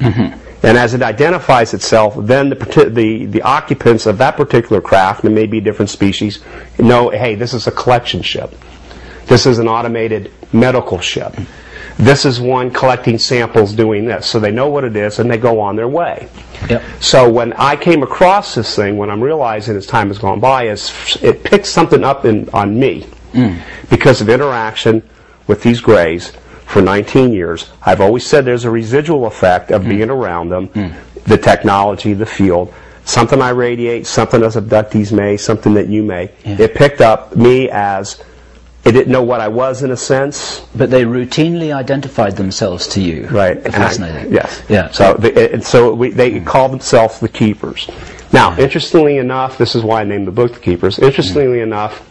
And as it identifies itself, then the occupants of that particular craft, and maybe a different species, know, hey, this is a collection ship. This is an automated medical ship. This is one collecting samples doing this. So they know what it is, and they go on their way. Yep. So when I came across this thing, when I'm realizing as time has gone by, is it picked something up on me. Because of interaction with these grays for 19 years. I've always said there's a residual effect of being around them, the technology, the field. Something I radiate, something as abductees may, something that you may. Yeah. It picked up me as, it didn't know what I was in a sense. But they routinely identified themselves to you. Right. Fascinating. Yes. Yeah. So they call themselves the Keepers. Now, interestingly enough, this is why I named the book The Keepers. Interestingly enough,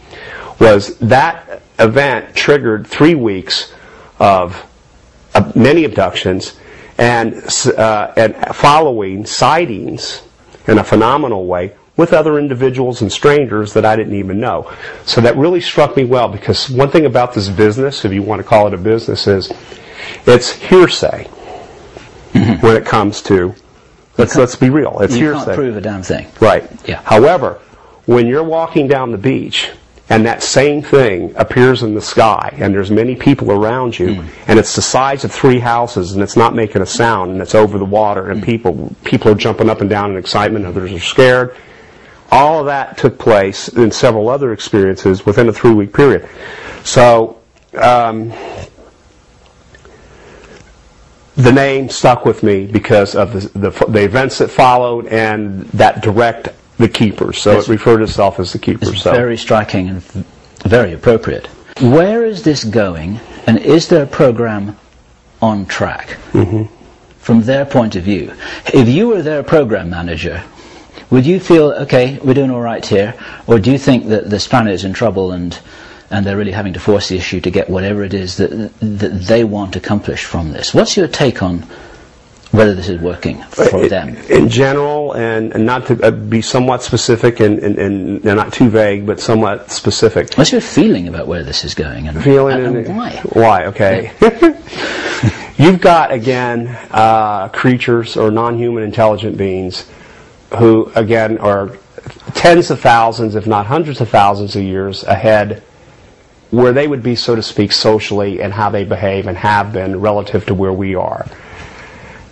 was that event triggered 3 weeks of many abductions and following sightings in a phenomenal way with other individuals and strangers that I didn't even know. So that really struck me well, because one thing about this business, if you want to call it a business, is it's hearsay when it comes to, let's be real, it's hearsay. You can't prove a damn thing. Right. Yeah. However, when you're walking down the beach and that same thing appears in the sky, and there's many people around you, and it's the size of 3 houses, and it's not making a sound, and it's over the water, and people are jumping up and down in excitement, others are scared. All of that took place in several other experiences within a 3-week period. So the name stuck with me because of the events that followed and that direct the Keepers. So it referred to itself as the Keepers. It's very striking and very appropriate. Where is this going, and is there a program on track from their point of view? If you were their program manager, would you feel, okay, we're doing all right here, or do you think that the spanner is in trouble and they're really having to force the issue to get whatever it is that they want accomplished from this? What's your take on whether this is working for them? In general, and not to be somewhat specific and not too vague, but somewhat specific. What's your feeling about where this is going and why? Why, okay. Yeah. You've got, again, creatures or non-human intelligent beings who, again, are tens of thousands, if not hundreds of thousands of years ahead, where they would be, so to speak, socially and how they behave and have been relative to where we are.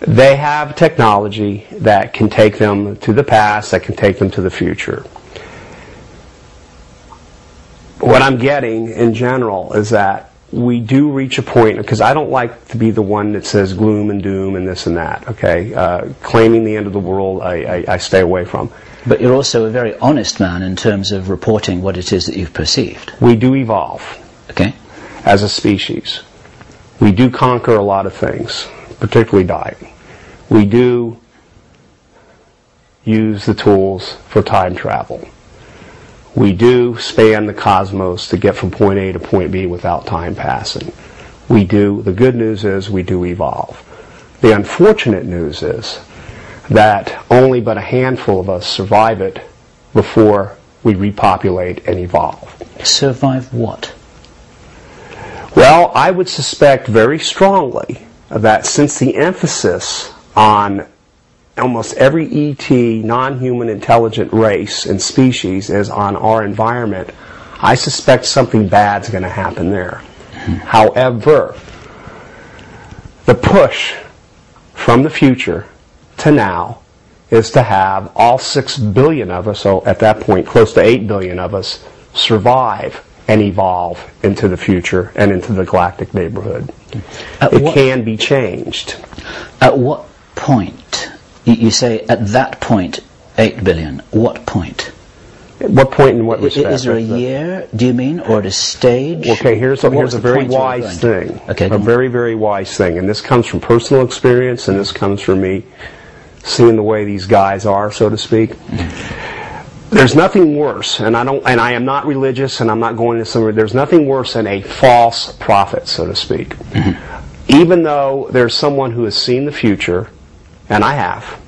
They have technology that can take them to the past, that can take them to the future. What I'm getting in general is that we do reach a point, because I don't like to be the one that says gloom and doom and this and that, okay? Claiming the end of the world, I stay away from. But you're also a very honest man in terms of reporting what it is that you've perceived. We do evolve. Okay. As a species. We do conquer a lot of things, particularly dying. We do use the tools for time travel. We do span the cosmos to get from point A to point B without time passing. We do. The good news is we do evolve. The unfortunate news is that only but a handful of us survive it before we repopulate and evolve. Survive what? Well, I would suspect very strongly that since the emphasis on almost every ET, non-human intelligent race and species is on our environment, I suspect something bad's going to happen there. However, the push from the future to now is to have all 6 billion of us, so at that point close to 8 billion of us, survive and evolve into the future and into the galactic neighborhood. It can be changed. At what point? You say at that point 8 billion. What point? At what point in what respect? Is there a year, do you mean, or at a stage? Okay, here's a very wise thing. Okay, a very, very wise thing. And this comes from personal experience, and this comes from me seeing the way these guys are, so to speak. There's nothing worse, and I am not religious, and I'm not going to somewhere. There's nothing worse than a false prophet, so to speak. Even though there's someone who has seen the future, and I have,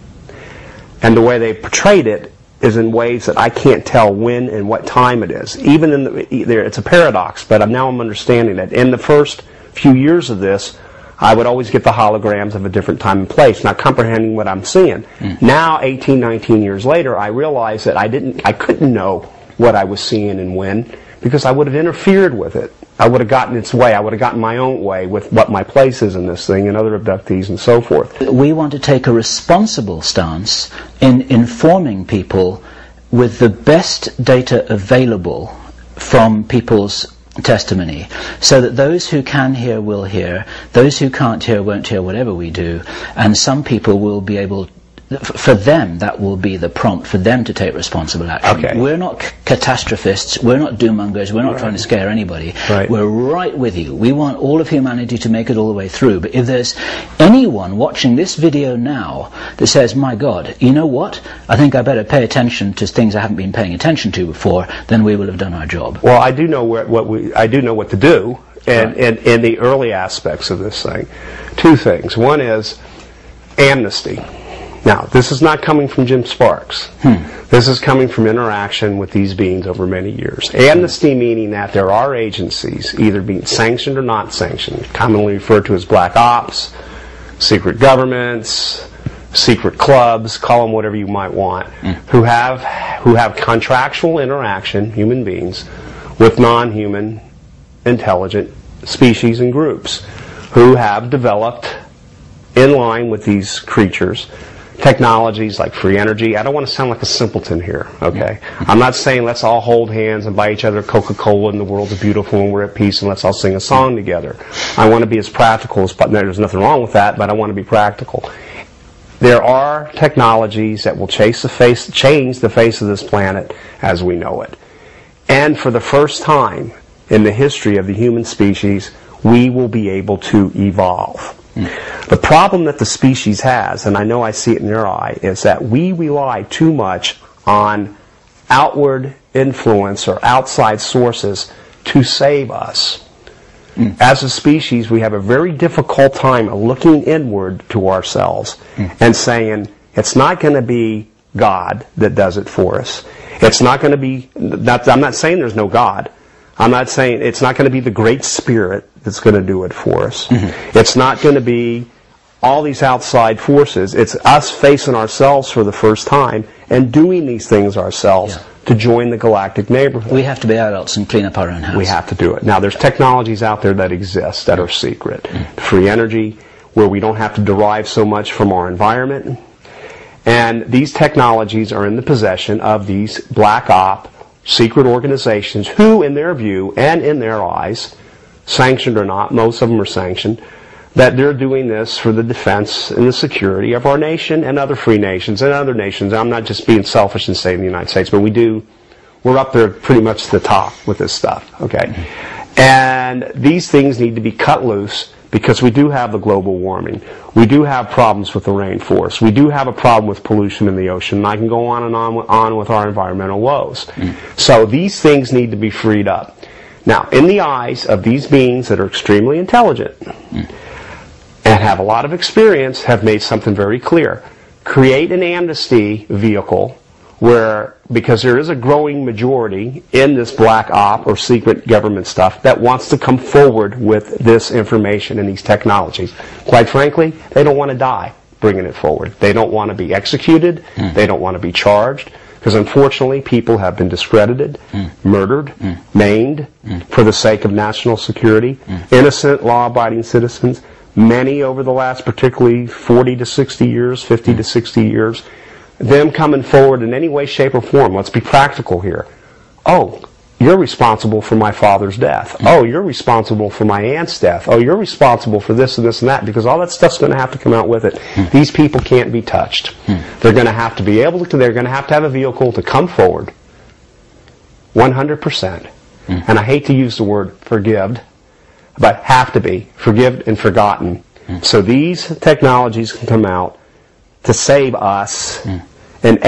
and the way they portrayed it is in ways that I can't tell when and what time it is. Even in it's a paradox, but now I'm understanding that in the first few years of this, I would always get the holograms of a different time and place, not comprehending what I'm seeing. Now, 18, 19 years later, I realize that I couldn't know what I was seeing and when, because I would have interfered with it. I would have gotten its way. I would have gotten my own way with what my place is in this thing and other abductees and so forth. We want to take a responsible stance in informing people with the best data available from people's testimony, so that those who can hear will hear, those who can't hear won't hear whatever we do, and some people will be able, for them that will be the prompt for them to take responsible action. Okay. We're not catastrophists, we're not doom-mongers, we're not trying to scare anybody. Right. We're right with you. We want all of humanity to make it all the way through. But if there's anyone watching this video now that says, my God, you know what? I think I better pay attention to things I haven't been paying attention to before, then we will have done our job. Well, I do know I do know what to do, and in the early aspects of this thing. Two things. One is amnesty. Now, this is not coming from Jim Sparks. This is coming from interaction with these beings over many years. Amnesty meaning that there are agencies, either being sanctioned or not sanctioned, commonly referred to as black ops, secret governments, secret clubs, call them whatever you might want, who have contractual interaction, human beings, with non-human intelligent species and groups, who have developed in line with these creatures technologies like free energy. I don't want to sound like a simpleton here, okay? I'm not saying let's all hold hands and buy each other Coca-Cola and the world's beautiful and we're at peace and let's all sing a song together. I want to be as practical as, there's nothing wrong with that, but I want to be practical. There are technologies that will change the face of this planet as we know it. And for the first time in the history of the human species, we will be able to evolve. The problem that the species has, and I know I see it in your eye, is that we rely too much on outward influence or outside sources to save us. As a species, we have a very difficult time looking inward to ourselves and saying, it's not going to be God that does it for us. It's not going to be, I'm not saying there's no God. I'm not saying it's not going to be the Great Spirit that's going to do it for us. It's not going to be all these outside forces. It's us facing ourselves for the first time and doing these things ourselves to join the galactic neighborhood. We have to be adults and clean up our own house. We have to do it. Now, there's technologies out there that exist that are secret. Free energy, where we don't have to derive so much from our environment. And these technologies are in the possession of these black op secret organizations who, in their view and in their eyes, sanctioned or not, most of them are sanctioned, that they're doing this for the defense and the security of our nation and other free nations and other nations. I'm not just being selfish and saying the United States, but we're up there pretty much to the top with this stuff, okay? And these things need to be cut loose because we do have the global warming. We do have problems with the rainforest. We do have a problem with pollution in the ocean. And I can go on and on with our environmental woes. So these things need to be freed up. Now, in the eyes of these beings that are extremely intelligent and have a lot of experience, have made something very clear. Create an amnesty vehicle where, because there is a growing majority in this black op or secret government stuff that wants to come forward with this information and these technologies. Quite frankly, they don't want to die bringing it forward. They don't want to be executed. They don't want to be charged. Because unfortunately, people have been discredited, murdered, maimed for the sake of national security. Innocent, law-abiding citizens, many over the last particularly 40 to 60 years, 50 to 60 years, them coming forward in any way, shape, or form. Let's be practical here. Oh, you're responsible for my father's death. Oh, you're responsible for my aunt's death. Oh, you're responsible for this and this and that, because all that stuff's going to have to come out with it. These people can't be touched. They're going to have to be able to, they're going to have a vehicle to come forward 100%. And I hate to use the word forgive, but have to be forgiven and forgotten. So these technologies can come out to save us and